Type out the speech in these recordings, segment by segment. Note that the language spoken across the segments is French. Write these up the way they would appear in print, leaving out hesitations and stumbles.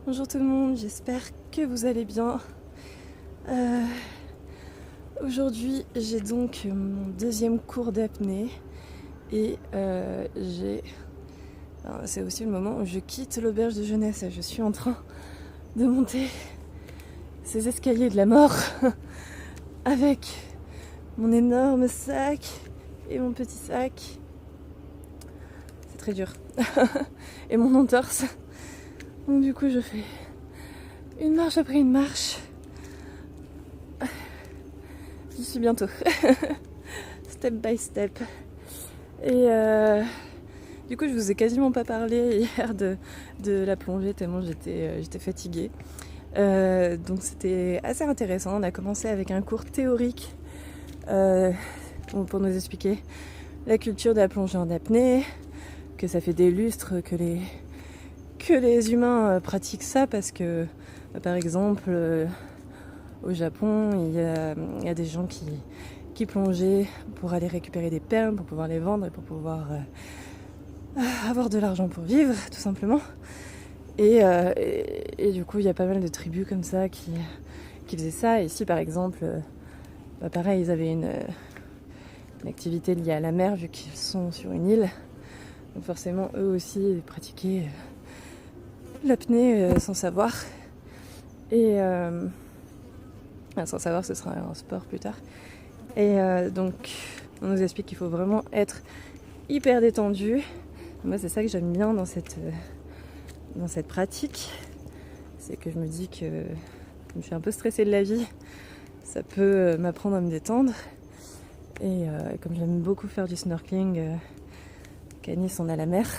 Bonjour tout le monde, j'espère que vous allez bien. Aujourd'hui j'ai donc mon deuxième cours d'apnée et c'est aussi le moment où je quitte l'auberge de jeunesse. Je suis en train de monter ces escaliers de la mort avec mon énorme sac et mon petit sac. C'est très dur. Et mon entorse. Donc du coup je fais une marche après une marche. J'y suis bientôt. Step by step. Et du coup je vous ai quasiment pas parlé hier de la plongée tellement j'étais fatiguée. Donc c'était assez intéressant. On a commencé avec un cours théorique pour nous expliquer la culture de la plongée en apnée, que ça fait des lustres que les humains pratiquent ça parce que par exemple au Japon il y a des gens qui plongeaient pour aller récupérer des perles, pour pouvoir les vendre et pour pouvoir avoir de l'argent pour vivre tout simplement. Et du coup il y a pas mal de tribus comme ça qui faisaient ça. Et ici par exemple pareil, ils avaient une activité liée à la mer vu qu'ils sont sur une île. Donc forcément eux aussi pratiquaient l'apnée sans savoir. Et sans savoir ce sera un sport plus tard. Et donc on nous explique qu'il faut vraiment être hyper détendu. Moi c'est ça que j'aime bien dans cette pratique. C'est que je me dis que comme je suis un peu stressée de la vie, ça peut m'apprendre à me détendre. Et comme j'aime beaucoup faire du snorkeling, qu'à Nice on a la mer,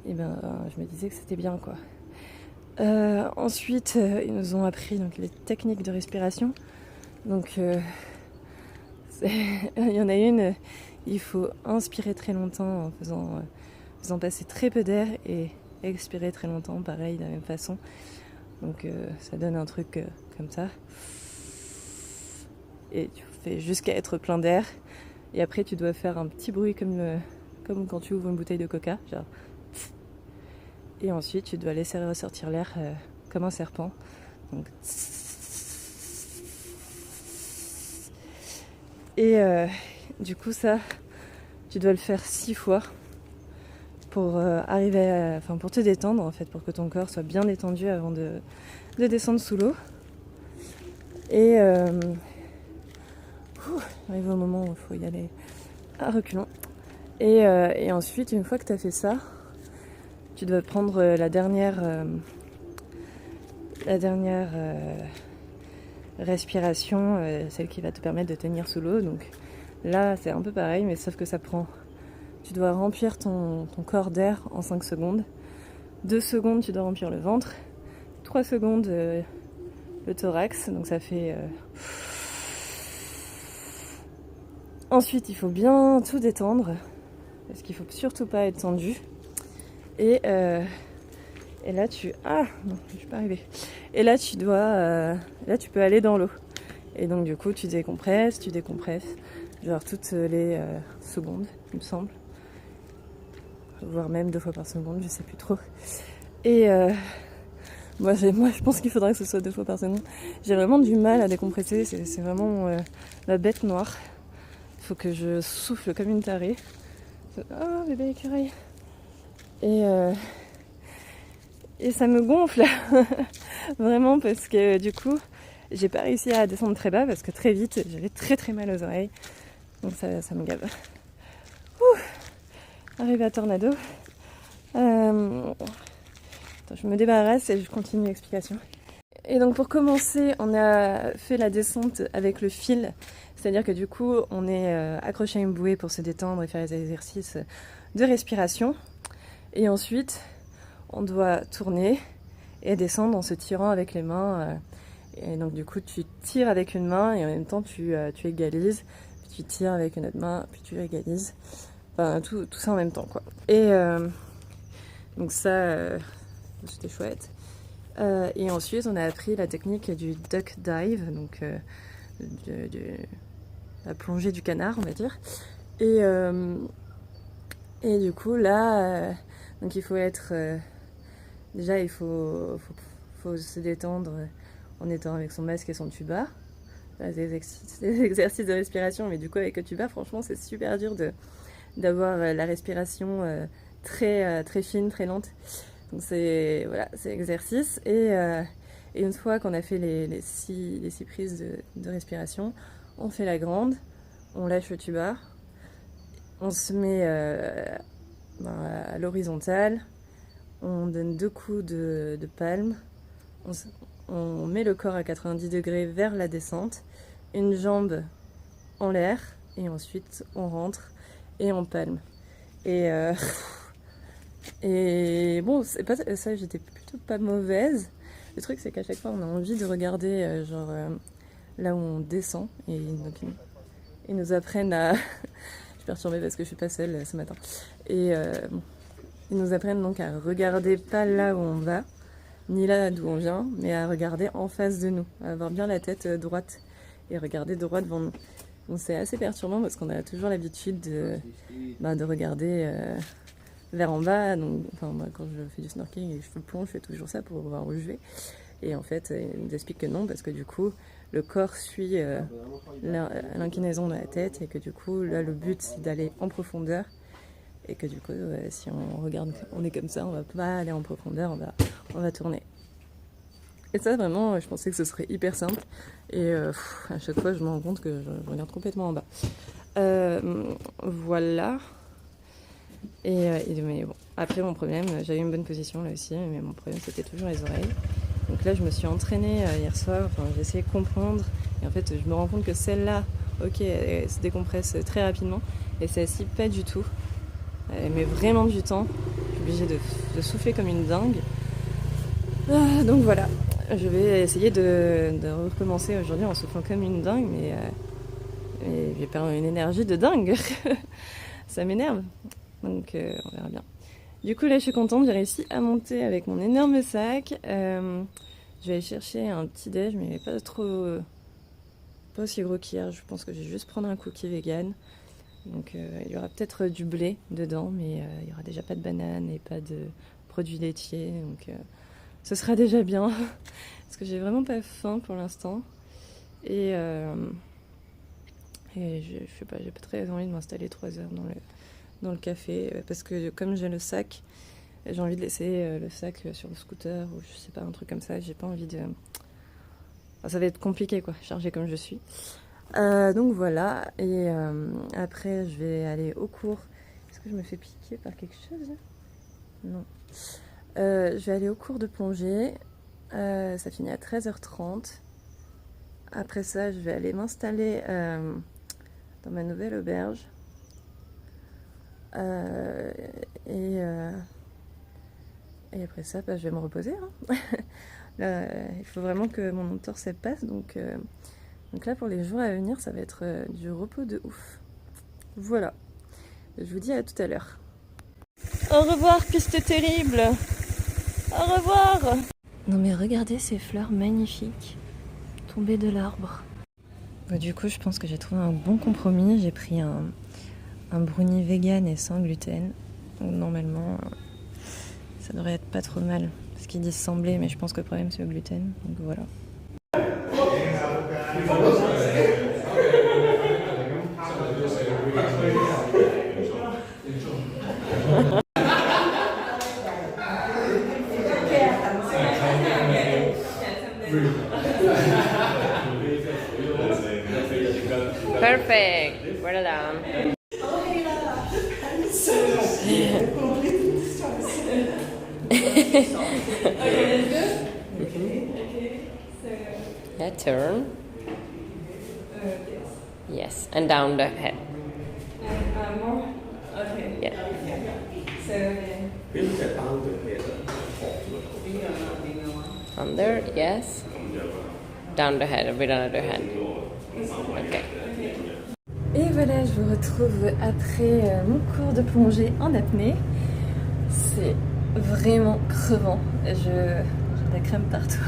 et ben je me disais que c'était bien quoi. Ensuite ils nous ont appris donc, les techniques de respiration. Donc il y en a une, il faut inspirer très longtemps en faisant passer très peu d'air et expirer très longtemps, pareil de la même façon. Donc ça donne un truc comme ça. Et tu fais jusqu'à être plein d'air. Et après tu dois faire un petit bruit comme quand tu ouvres une bouteille de coca, genre. Et ensuite tu dois laisser ressortir l'air comme un serpent. Donc. Et du coup ça, tu dois le faire 6 fois pour pour te détendre en fait, pour que ton corps soit bien détendu avant de descendre sous l'eau. Et arrive au moment où il faut y aller à reculons. Et ensuite, une fois que tu as fait ça, tu dois prendre la dernière respiration, celle qui va te permettre de tenir sous l'eau. Donc là, c'est un peu pareil, mais sauf que ça prend. Tu dois remplir ton corps d'air en 5 secondes. 2 secondes, tu dois remplir le ventre. 3 secondes, le thorax. Donc ça fait... Ensuite, il faut bien tout détendre. Parce qu'il ne faut surtout pas être tendu. Et là, non, je suis pas arrivée. Et là, tu peux aller dans l'eau. Et donc, du coup, tu décompresses. Genre toutes les secondes, il me semble. Voire même 2 fois par seconde, je sais plus trop. Et moi je pense qu'il faudrait que ce soit 2 fois par seconde. J'ai vraiment du mal à décompresser, c'est vraiment la bête noire. Il faut que je souffle comme une tarée. Oh bébé écureuil. Et ça me gonfle vraiment parce que du coup j'ai pas réussi à descendre très bas parce que très vite j'avais très très mal aux oreilles. Donc ça me gave. Arrivé à Tornado. Attends, je me débarrasse et je continue l'explication. Et donc pour commencer, on a fait la descente avec le fil. C'est-à-dire que du coup, on est accroché à une bouée pour se détendre et faire les exercices de respiration. Et ensuite, on doit tourner et descendre en se tirant avec les mains. Et donc du coup, tu tires avec une main et en même temps, tu égalises. Puis tu tires avec une autre main, puis tu égalises. Enfin, tout ça en même temps, quoi. Et donc ça, c'était chouette. Et ensuite, on a appris la technique du duck dive, donc la plongée du canard, on va dire. Et du coup, là, donc il faut être Déjà, faut se détendre en étant avec son masque et son tuba. Des exercices de respiration, mais du coup, avec le tuba, franchement, c'est super dur d'avoir la respiration très fine, très lente. Donc, c'est exercice. Et une fois qu'on a fait les six prises de respiration, on fait la grande, on lâche le tuba, on se met à l'horizontale, on donne 2 coups de palme, on met le corps à 90 degrés vers la descente, une jambe en l'air, et ensuite on rentre et on palme. Et bon, c'est pas ça, j'étais plutôt pas mauvaise. Le truc, c'est qu'à chaque fois, on a envie de regarder là où on descend. Et donc, ils nous apprennent à... Je suis perturbée parce que je suis pas seule ce matin. Et ils nous apprennent donc à regarder pas là où on va, ni là d'où on vient, mais à regarder en face de nous, à avoir bien la tête droite et regarder droit devant nous. Donc c'est assez perturbant parce qu'on a toujours l'habitude de regarder vers en bas. Donc, moi, quand je fais du snorkeling et que je plonge, je fais toujours ça pour voir où je vais. Et en fait, ils nous expliquent que non, parce que du coup, le corps suit l'inclinaison de la tête et que du coup, là, le but, c'est d'aller en profondeur. Et que du coup, si on regarde, on est comme ça, on va pas aller en profondeur, on va tourner. Et ça, vraiment, je pensais que ce serait hyper simple. Et à chaque fois, je me rends compte que je regarde complètement en bas. Voilà. Mais bon, après, mon problème, j'avais une bonne position là aussi, mais mon problème, c'était toujours les oreilles. Donc là, je me suis entraînée hier soir, j'ai essayé de comprendre. Et en fait, je me rends compte que celle-là, ok, elle se décompresse très rapidement. Et celle-ci, pas du tout. Elle met vraiment du temps. Je suis obligée de souffler comme une dingue. Donc voilà, je vais essayer de recommencer aujourd'hui en soufflant comme une dingue, mais j'ai perdu une énergie de dingue. Ça m'énerve. Donc on verra bien. Du coup là je suis contente, j'ai réussi à monter avec mon énorme sac. Je vais aller chercher un petit déj, mais pas aussi gros qu'hier. Je pense que je vais juste prendre un cookie vegan. Donc il y aura peut-être du blé dedans, mais il y aura déjà pas de banane et pas de produits laitiers. Donc ce sera déjà bien. Parce que j'ai vraiment pas faim pour l'instant. Et je sais pas, j'ai pas très envie de m'installer 3 heures dans le café. Parce que comme j'ai le sac, j'ai envie de laisser le sac sur le scooter ou je sais pas, un truc comme ça. J'ai pas envie de... Enfin, ça va être compliqué quoi, chargé comme je suis. Donc voilà, et après je vais aller au cours. Est-ce que je me fais piquer par quelque chose? Non. Je vais aller au cours de plongée. Ça finit à 13h30. Après ça, je vais aller m'installer dans ma nouvelle auberge. Et après ça, je vais me reposer. Hein. Là, il faut vraiment que mon entorse passe, donc là, pour les jours à venir, ça va être du repos de ouf. Voilà. Je vous dis à tout à l'heure. Au revoir, piste terrible. Au revoir. Non mais regardez ces fleurs magnifiques tombées de l'arbre. Du coup, je pense que j'ai trouvé un bon compromis. J'ai pris un brownie vegan et sans gluten. Donc normalement, ça devrait être pas trop mal. Parce qu'ils disent sans blé, mais je pense que le problème c'est le gluten. Donc voilà. Perfect. Well done. Yeah, turn. Yes, and down the head. More? Okay. Yeah. So under, yes. Down the head with another hand. Okay. Et voilà, je vous retrouve après mon cours de plongée en apnée. C'est vraiment crevant. J'ai de la crème partout.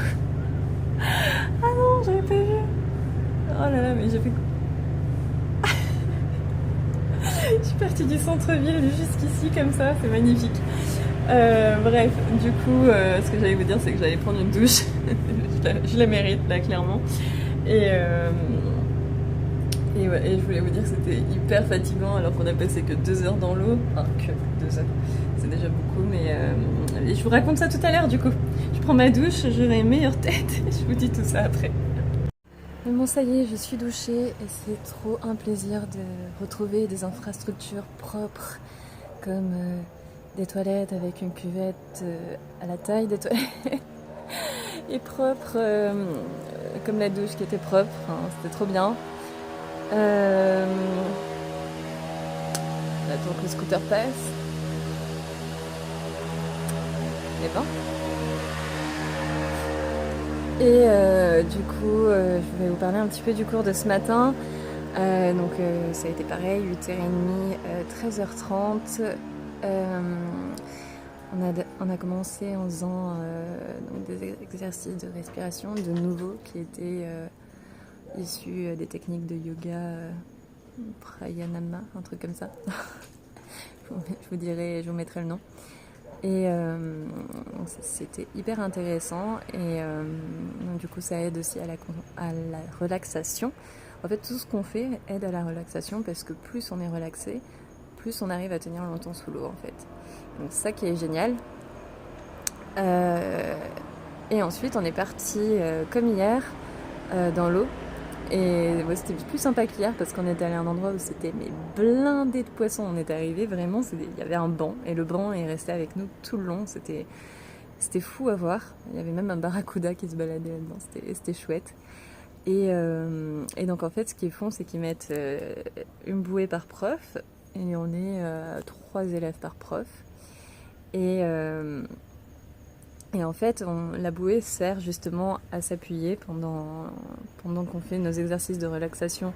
Ah non, j'avais pas vu. Oh là là, mais j'ai fait... Je suis partie du centre-ville jusqu'ici comme ça, c'est magnifique. Bref, du coup, ce que j'allais vous dire, c'est que j'allais prendre une douche. Je la mérite, là, clairement. Et, euh, et je voulais vous dire que c'était hyper fatigant alors qu'on a passé que 2 heures dans l'eau. Enfin, que 2 heures, c'est déjà beaucoup, mais et je vous raconte ça tout à l'heure du coup. Je prends ma douche, j'aurai une meilleure tête, je vous dis tout ça après. Mais bon, ça y est, je suis douchée et c'est trop un plaisir de retrouver des infrastructures propres comme des toilettes avec une cuvette à la taille des toilettes et propre comme la douche qui était propre, enfin, c'était trop bien. J'attends que le scooter passe. Et ben. Et du coup, je vais vous parler un petit peu du cours de ce matin. Donc ça a été pareil, 8h30, 13h30. On a commencé en faisant donc des exercices de respiration de nouveau qui étaient issus des techniques de yoga pranayama, un truc comme ça. Je vous dirai, je vous mettrai le nom. Et c'était hyper intéressant et donc du coup ça aide aussi à la relaxation. En fait tout ce qu'on fait aide à la relaxation parce que plus on est relaxé, plus on arrive à tenir longtemps sous l'eau en fait. Donc c'est ça qui est génial. Et ensuite on est parti comme hier dans l'eau. Et ouais, c'était plus sympa qu'hier parce qu'on était allé à un endroit où c'était mais blindé de poissons. On est arrivé vraiment, il y avait un banc et le banc est resté avec nous tout le long. C'était fou à voir. Il y avait même un barracuda qui se baladait là-dedans. C'était chouette. Et donc en fait, ce qu'ils font, c'est qu'ils mettent une bouée par prof et on est 3 élèves par prof. Et en fait, la bouée sert justement à s'appuyer pendant qu'on fait nos exercices de relaxation,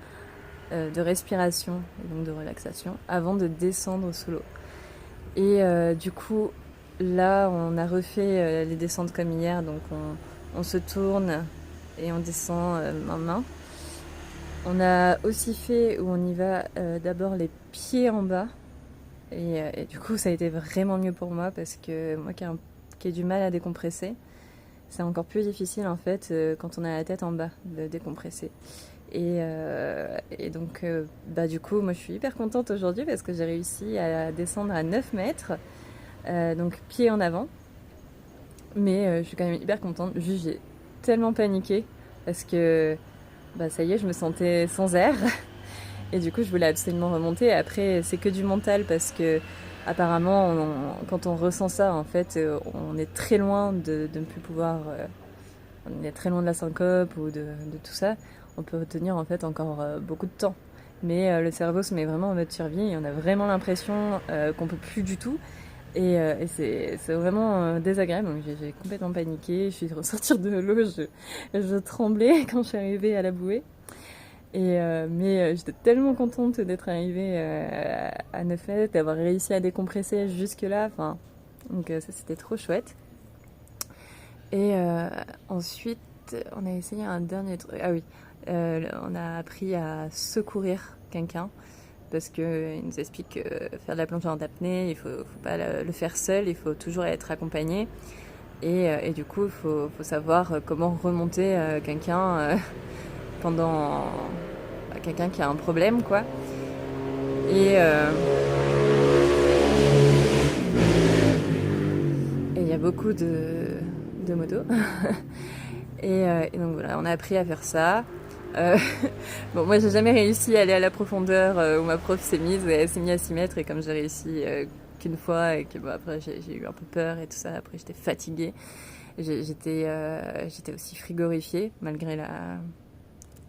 de respiration et donc de relaxation, avant de descendre sous l'eau. Et du coup, là, on a refait les descentes comme hier, donc on se tourne et on descend main main. On a aussi fait où on y va d'abord les pieds en bas. Et du coup, ça a été vraiment mieux pour moi parce que moi qui ai du mal à décompresser, c'est encore plus difficile en fait quand on a la tête en bas de décompresser. Et donc, du coup, moi je suis hyper contente aujourd'hui parce que j'ai réussi à descendre à 9 mètres, donc pied en avant. Mais je suis quand même hyper contente. Juste, j'ai tellement paniqué parce que ça y est, je me sentais sans air. Et du coup, je voulais absolument remonter. Après, c'est que du mental parce que apparemment, quand on ressent ça, en fait, on est très loin de ne plus pouvoir. On est très loin de la syncope ou de tout ça. On peut retenir en fait encore beaucoup de temps. Mais le cerveau se met vraiment en mode survie et on a vraiment l'impression qu'on peut plus du tout. Et c'est vraiment désagréable. Donc j'ai complètement paniqué. Je suis ressortie de l'eau. Je tremblais quand je suis arrivée à la bouée. Mais j'étais tellement contente d'être arrivée à 9 mètres, d'avoir réussi à décompresser jusque-là. Enfin, donc ça, c'était trop chouette. Et ensuite, on a essayé un dernier truc. Ah oui, on a appris à secourir quelqu'un parce qu'il nous explique que faire de la plongée en apnée, il faut pas le faire seul, il faut toujours être accompagné. Et du coup, il faut savoir comment remonter quelqu'un pendant quelqu'un qui a un problème, quoi. Et il y a beaucoup de motos. Et donc voilà, on a appris à faire ça. Bon, moi j'ai jamais réussi à aller à la profondeur où ma prof s'est mise, elle s'est mise à 6 mètres et comme j'ai réussi qu'une fois et que après j'ai eu un peu peur et tout ça, après j'étais fatiguée. J'étais aussi frigorifiée malgré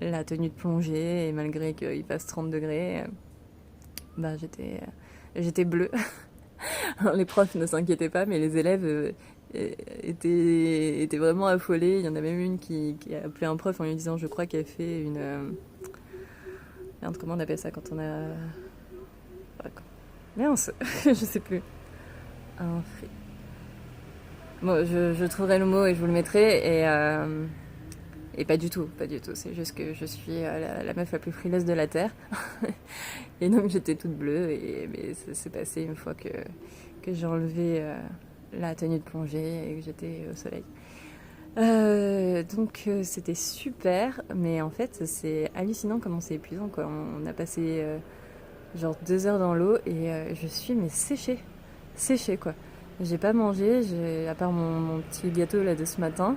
la tenue de plongée et malgré qu'il fasse 30 degrés. J'étais bleue. Alors, les profs ne s'inquiétaient pas, mais les élèves étaient vraiment affolés. Il y en a même une qui a appelé un prof en lui disant, je crois qu'elle fait une... Merde, comment on appelle ça quand on a... Mince, je sais plus. Un free. Bon, je trouverai le mot et je vous le mettrai. Et pas du tout. C'est juste que je suis la meuf la plus frileuse de la Terre. Et donc j'étais toute bleue. Mais ça s'est passé une fois que j'ai enlevé la tenue de plongée et que j'étais au soleil. Donc c'était super, mais en fait c'est hallucinant comment c'est épuisant quoi. On a passé genre 2 heures dans l'eau et je suis mais séchée quoi. J'ai pas mangé, à part mon petit gâteau là de ce matin.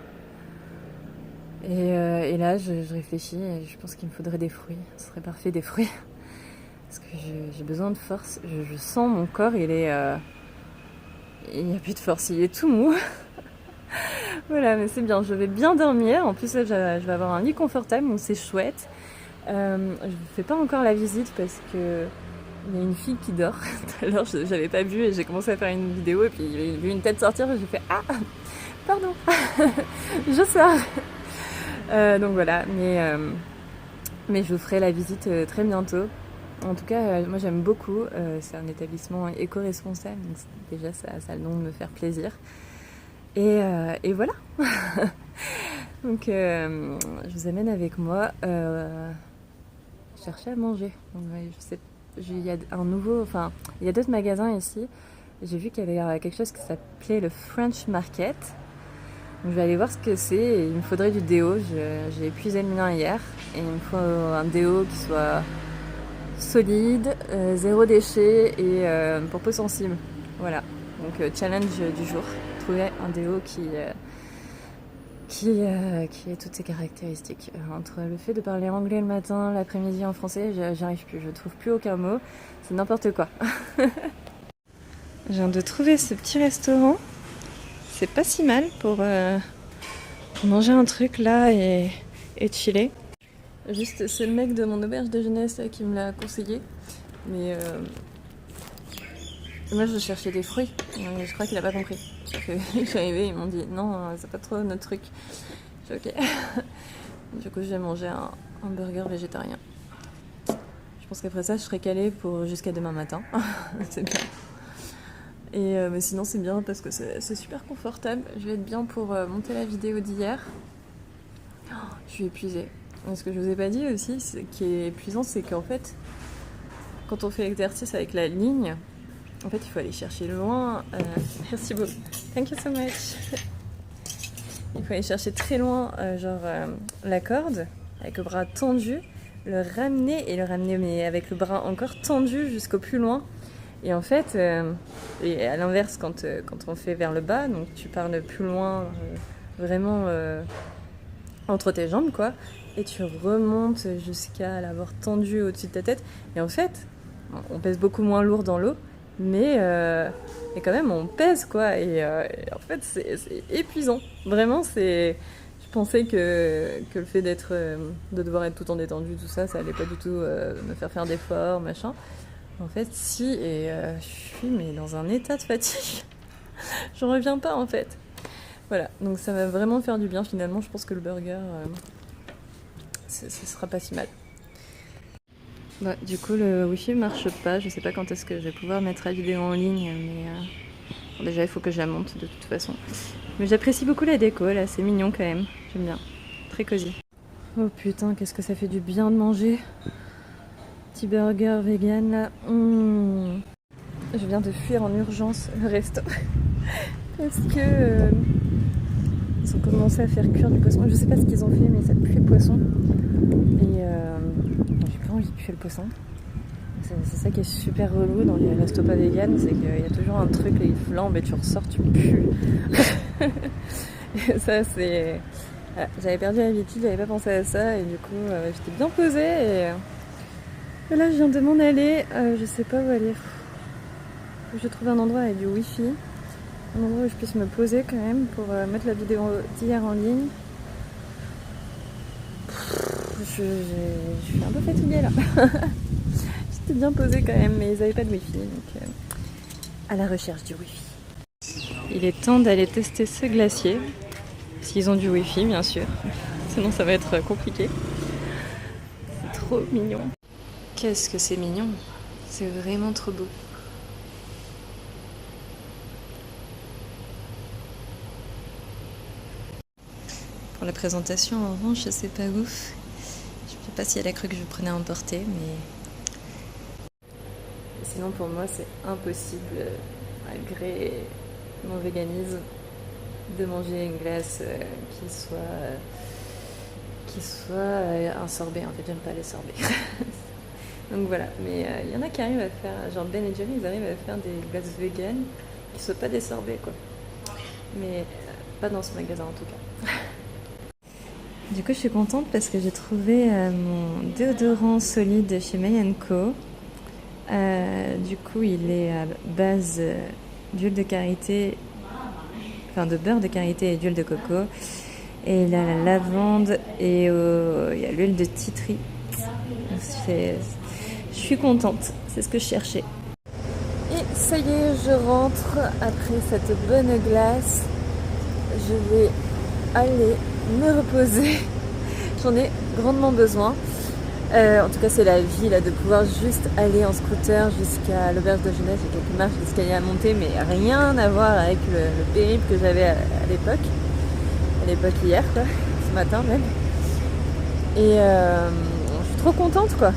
Et là je réfléchis et je pense qu'il me faudrait des fruits. Ce serait parfait des fruits. Parce que j'ai besoin de force. Je sens mon corps, il n'y a plus de force, il est tout mou. Voilà, mais c'est bien, je vais bien dormir. En plus, là, je vais avoir un lit confortable, donc c'est chouette. Je ne fais pas encore la visite parce que il y a une fille qui dort. Tout à l'heure, j'avais pas vu et j'ai commencé à faire une vidéo et puis j'ai vu une tête sortir et j'ai fait ah, pardon, je sors. Donc voilà, mais je vous ferai la visite très bientôt. En tout cas, moi j'aime beaucoup. C'est un établissement éco-responsable, donc déjà ça a le nom de me faire plaisir. Et voilà. Donc je vous amène avec moi chercher à manger. Donc, je sais, il y a il y a d'autres magasins ici. J'ai vu qu'il y avait quelque chose qui s'appelait le French Market. Donc, je vais aller voir ce que c'est. Il me faudrait du déo. J'ai épuisé le mien hier et il me faut un déo qui soit solide, zéro déchet et pour peau sensible. Voilà. Donc challenge du jour. Trouver un déo qui ait toutes ces caractéristiques. Entre le fait de parler anglais le matin, l'après-midi en français, j'arrive plus, je trouve plus aucun mot, c'est n'importe quoi. Je viens de trouver ce petit restaurant, c'est pas si mal pour manger un truc là et chiller. Juste, c'est le mec de mon auberge de jeunesse qui me l'a conseillé, mais moi je cherchais des fruits, je crois qu'il a pas compris. Je suis arrivée, ils m'ont dit non, c'est pas trop notre truc. J'ai dit ok. Du coup, je vais manger un burger végétarien. Je pense qu'après ça, je serai calée pour jusqu'à demain matin. C'est bien. Et mais sinon, c'est bien parce que c'est super confortable. Je vais être bien pour monter la vidéo d'hier. Oh, je suis épuisée. Et ce que je vous ai pas dit aussi, qui est épuisant, c'est qu'en fait, quand on fait l'exercice avec la ligne, en fait, il faut aller chercher loin. Merci beaucoup. Thank you so much. Il faut aller chercher très loin, la corde, avec le bras tendu, le ramener, mais avec le bras encore tendu jusqu'au plus loin. Et en fait, et à l'inverse, quand on fait vers le bas, donc tu pars le plus loin, vraiment entre tes jambes, quoi, et tu remontes jusqu'à l'avoir tendu au-dessus de ta tête. Et en fait, on pèse beaucoup moins lourd dans l'eau. Mais quand même on pèse quoi et en fait c'est épuisant vraiment. Je pensais que le fait de devoir être tout en détendu, tout ça allait pas du tout me faire d'efforts machin. En fait si, et je suis mais dans un état de fatigue. J'en reviens pas en fait. Voilà, donc ça va vraiment faire du bien finalement. Je pense que le burger ce sera pas si mal. Bah, du coup, le wifi marche pas. Je sais pas quand est-ce que je vais pouvoir mettre la vidéo en ligne, mais bon, déjà il faut que je la monte de toute façon. Mais j'apprécie beaucoup la déco là, c'est mignon quand même. J'aime bien, très cosy. Oh putain, qu'est-ce que ça fait du bien de manger. Petit burger vegan là. Je viens de fuir en urgence le resto parce que ils ont commencé à faire cuire du poisson. Je sais pas ce qu'ils ont fait, mais ça pue le poisson. Et j'ai pas envie de tuer le poisson. C'est ça qui est super relou dans les restos pas vegan, c'est qu'il y a toujours un truc, là, il flambe et tu ressors, tu pues. Et ça c'est... Voilà, j'avais perdu l'habitude, j'avais pas pensé à ça et du coup j'étais bien posée et là je viens de m'en aller, je sais pas où aller. Faut que je trouve un endroit avec du wifi, un endroit où je puisse me poser quand même pour mettre la vidéo d'hier en ligne. Je suis un peu fatiguée là. J'étais bien posée quand même, mais ils n'avaient pas de wifi, donc à la recherche du wifi. Il est temps d'aller tester ce glacier, s'ils ont du wifi bien sûr, sinon ça va être compliqué. C'est trop mignon. Qu'est-ce que c'est mignon, c'est vraiment trop beau. Pour la présentation en revanche, c'est pas ouf. Je sais pas si elle a cru que je prenais à emporter, mais... Sinon pour moi c'est impossible, malgré mon véganisme, de manger une glace qui soit un sorbet. En fait, j'aime pas les sorbets. Donc voilà, mais il y en a qui arrivent à faire, genre Ben et Jerry, ils arrivent à faire des glaces véganes qui soient pas des sorbets, quoi. Mais pas dans ce magasin en tout cas. Du coup, je suis contente parce que j'ai trouvé mon déodorant solide chez May & Co. Du coup, il est à base d'huile de karité, enfin de beurre de karité et d'huile de coco. Et il a la lavande et il y a l'huile de titri. Je suis contente, c'est ce que je cherchais. Et ça y est, je rentre après cette bonne glace. Je vais aller me reposer. J'en ai grandement besoin. En tout cas, c'est la vie là, de pouvoir juste aller en scooter jusqu'à l'auberge de jeunesse. Il y a quelques marches d'escalier à monter, mais rien à voir avec le périple que j'avais à l'époque. À l'époque hier, quoi, ce matin même. Et je suis trop contente, quoi.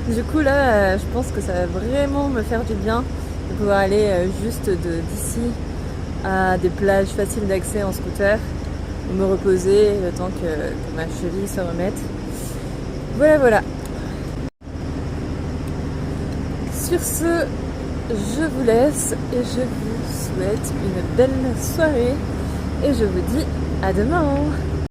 Du coup, là, je pense que ça va vraiment me faire du bien de pouvoir aller juste d'ici à des plages faciles d'accès en scooter, me reposer le temps que ma cheville se remette. Voilà. Sur ce, je vous laisse et je vous souhaite une belle soirée et je vous dis à demain.